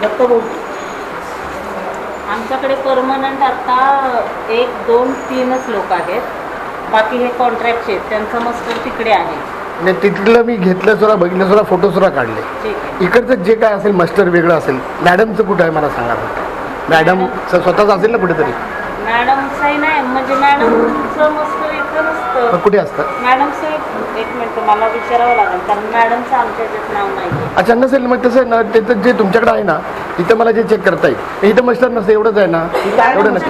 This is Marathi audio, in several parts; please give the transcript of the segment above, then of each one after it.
दत्त बोलतो. आमच्याकडे परमनंट आता 1, 2, 3च लोक आहेत. बाकी हे कॉन्ट्रॅक्टचे आहेत. त्यांचं मस्टर तिकडे आहे. आणि तिथलं मी घेतलं सुद्धा, बघितलं सुद्धा, फोटो सुद्धा काढले. ठीक आहे. इकडचं जे काय असेल मस्टर वेगळं असेल. मॅडमचं कुठं आहे मला सांगा. मॅडमचं स्वतःच असेल ना कुठेतरी. मॅडमचंही नाही, म्हणजे मॅडमचं मस्टर इथं नसतं. कुठे असतं मॅडमचं एक मिनिट मला विचारावं लागेल, कारण मॅडमचं आमच्या याच्यात नाव नाही. अच्छा, नसेल मग तसं ना. त्याचं जे तुमच्याकडे आहे ना, इथं मला जे चेक करता येईल. इथं मस्टर नसतं, एवढंच आहे ना. एवढं नसतं.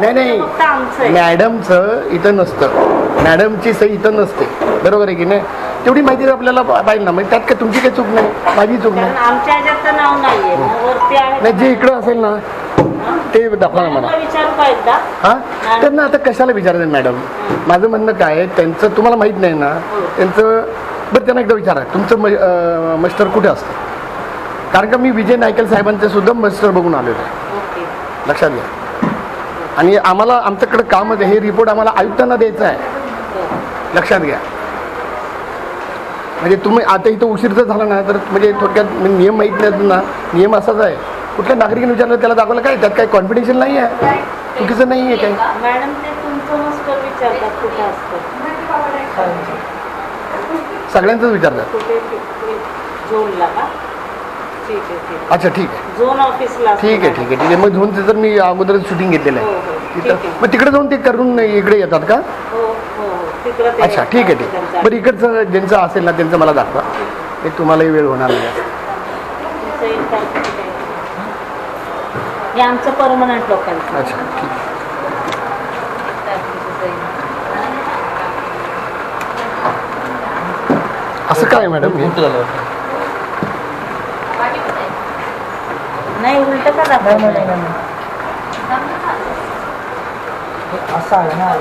नाही, मॅडमचं इथं नसतं. मॅडमची सही इथं नसते. बरोबर आहे की नाही. तेवढी माहिती आपल्याला पाहिजे ना. मग त्यात काय तुमची काही चूक नाही, माझी चूक नाही. आमच्या ह्याच्यात नाव नाहीये. वरती आहे नाही, जे इकडं असेल ना ते दाखवा मला. विचारू का एकदा? हां, त्यांना आता कशाला विचारायचं मॅडम. माझं म्हणणं काय आहे, त्यांचं तुम्हाला माहीत नाही ना. त्यांचं बरं, त्यांना एकदा विचारा तुमचं मस्टर कुठे असतं. कारण का मी विजय नायकल साहेबांचे सुद्धा मस्टर बघून आलेलो आहे. लक्षात घ्या. आणि आम्हाला आमच्याकडे काम आहे, हे रिपोर्ट आम्हाला आयुक्तांना द्यायचं आहे. लक्षात घ्या. म्हणजे तुम्ही आता इथं उशीर जर झाला ना, तर म्हणजे थोडक्यात नियम माहीत नाही ना. नियम असाच आहे. कुठल्या नागरिकाने विचारलं त्याला दाखवलं काय, त्यात काही कॉन्फिडेन्शियल नाही आहे, चुकीचं नाही आहे काही. मॅडम ते तुमचं मस्टर विचारतात कुठे असतं. सगळ्यांचंच विचारतात. कुठे झोनला का? ठीक आहे. अच्छा, ठीक आहे. झोन ऑफिसला. ठीक आहे. मग झोनचं तर मी अगोदरच शूटिंग घेतलेलं आहे तिथं. मग तिकडे जाऊन ते करून इकडे येतात का? अच्छा, ठीक आहे. बरं, इकडचं ज्यांचं असेल ना त्यांचं मला दाखवा. ते तुम्हालाही वेळ होणार नाही. हे आमचं परमनंट लोकांचं. अच्छा, ठीक. असं काय मॅडम? नाही, उलट का दाखवलं? असं आहे ना.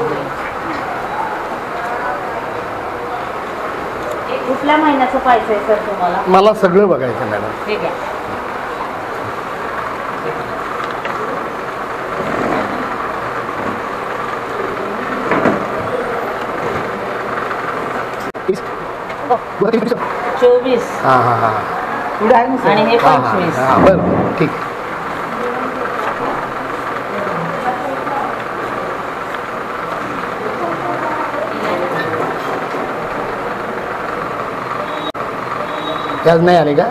कुठल्या महिन्याचं पाहिजे सर तुम्हाला? मला सगळं बघायचं मॅडम. ठीक आहे. चोवीस. हां. आणि हे 25. बरं, ठीक आहे. आज नाही आले का?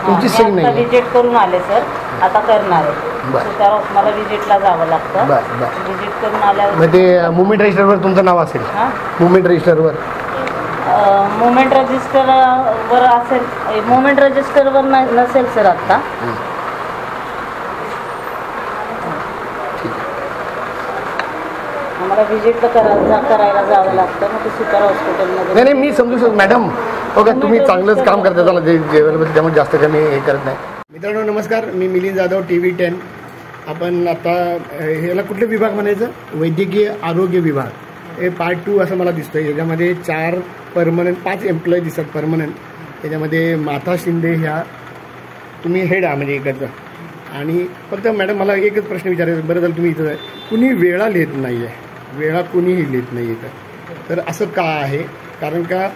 तुमची सही नाही. विजिट करून आले सर, आता करणार आहे. तर मला विजिटला जावं लागतं. विजिट करून आल्यावर मग ते मुवमेंट रजिस्टरवर तुमचं नाव असेल. मुवमेंट रजिस्टरवर मुवमेंट रजिस्टरवर असेल. मुवमेंट रजिस्टरवर नसेल सर आत्ता. आम्हाला विजिट करायला जावं लागतं. मग ते सुतार हॉस्पिटलमध्ये. नाही, मी समजू शकतो मॅडम. बघा, तुम्ही चांगलंच काम करता. त्याला जेवणामध्ये त्यामुळे जास्त कमी हे करत नाही. मित्रांनो नमस्कार, मी मिलिंद जाधव, TV 10. आपण आता ह्याला कुठलं विभाग म्हणायचं? वैद्यकीय आरोग्य विभाग. हे पार्ट 2 असं मला दिसतं. याच्यामध्ये 4 परमनंट, 5 एम्प्लॉई दिसतात परमनंट. त्याच्यामध्ये माता शिंदे ह्या तुम्ही हेड आहे म्हणजे इकडचं. आणि फक्त मॅडम मला एकच प्रश्न विचारायचा. बरं झालं तुम्ही इथं आहे. कुणी वेळा लिहित नाही आहे. वेळा कुणीही लिहित नाही इथं. तर असं का आहे? कारण का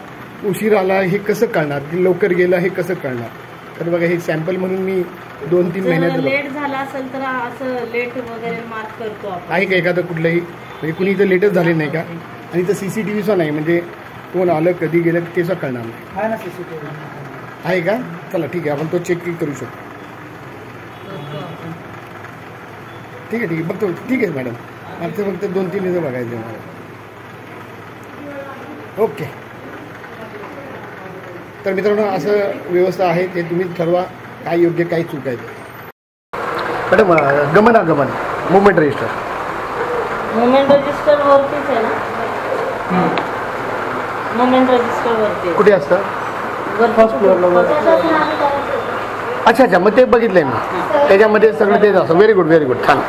उशीर आला हे कसं कळणार? लवकर गेलं हे कसं कळणार? तर बघा, हे सॅम्पल म्हणून मी 2-3 महिन्यात लेट झाला असेल तर असं लेट वगैरे मार्क करतो आपण. आहे का एखादं कुठलंही? म्हणजे कुणी इथं लेटच झाले नाही का? आणि इथं CCTVचा नाही, म्हणजे कोण आलं कधी गेलं ते सुद्धा कळणार नाही. आहे ना CCTV? आहे का? चला ठीक आहे, आपण तो चेक करू शकतो. ठीक आहे. बघतो. ठीक आहे मॅडम. आमचं फक्त 2-3 इथं बघायचं मला. ओके. तर मित्रांनो असं व्यवस्था आहे. ते तुम्ही ठरवा काय योग्य काय चूक आहे. मॅडम गमनागमन मुवमेंट रजिस्टर. मुवमेंट रजिस्टर वरतीच आहे ना? मुवमेंट रजिस्टर वरती कुठे असतं? फर्स्ट फ्लोअरला. अच्छा, मग ते बघितलंय मी. त्याच्यामध्ये सगळं तेच असतं. व्हेरी गुड, छान.